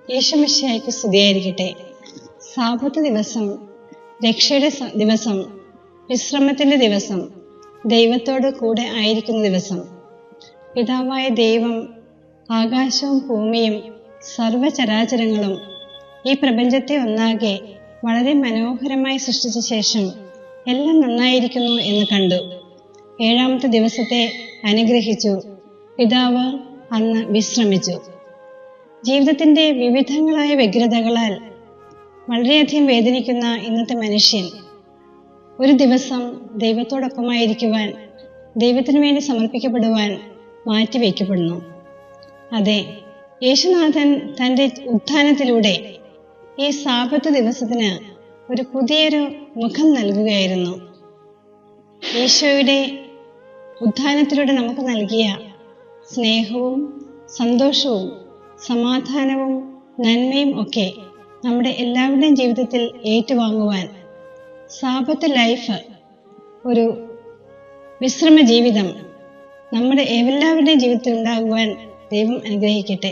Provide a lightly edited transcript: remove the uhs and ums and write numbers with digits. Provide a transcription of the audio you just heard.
യേശുമിശിഹായ്ക്ക് സ്തുതിയായിരിക്കട്ടെ. സാബത്ത് ദിവസം, രക്ഷയുടെ ദിവസം, വിശ്രമത്തിന്റെ ദിവസം, ദൈവത്തോട് കൂടെ ആയിരിക്കുന്ന ദിവസം. പിതാവായ ദൈവം ആകാശവും ഭൂമിയും സർവചരാചരങ്ങളും ഈ പ്രപഞ്ചത്തെ ഒന്നാകെ വളരെ മനോഹരമായി സൃഷ്ടിച്ച ശേഷം എല്ലാം നന്നായിരിക്കുന്നു എന്ന് കണ്ടു. ഏഴാമത്തെ ദിവസത്തെ അനുഗ്രഹിച്ചു. പിതാവ് അന്ന് വിശ്രമിച്ചു. ജീവിതത്തിന്റെ വിവിധങ്ങളായ വ്യഗ്രതകളാൽ വളരെയധികം വേദനിക്കുന്ന ഇന്നത്തെ മനുഷ്യൻ ഒരു ദിവസം ദൈവത്തോടൊപ്പമായിരിക്കുവാൻ, ദൈവത്തിനു വേണ്ടി സമർപ്പിക്കപ്പെടുവാൻ മാറ്റിവെക്കപ്പെടുന്നു. അതെ, യേശുനാഥൻ തൻ്റെ ഉത്ഥാനത്തിലൂടെ ഈ സാബത്ത് ദിവസത്തിന് ഒരു പുതിയൊരു മുഖം നൽകുകയായിരുന്നു. ഈശോയുടെ ഉത്ഥാനത്തിലൂടെ നമുക്ക് നൽകിയ സ്നേഹവും സന്തോഷവും സമാധാനവും നന്മയും ഒക്കെ നമ്മുടെ എല്ലാവരുടെയും ജീവിതത്തിൽ ഏറ്റുവാങ്ങുവാൻ സാബത്ത് ലൈഫ്, ഒരു വിശ്രമ ജീവിതം നമ്മുടെ എല്ലാവരുടെയും ജീവിതത്തിൽ ഉണ്ടാകുവാൻ ദൈവം അനുഗ്രഹിക്കട്ടെ.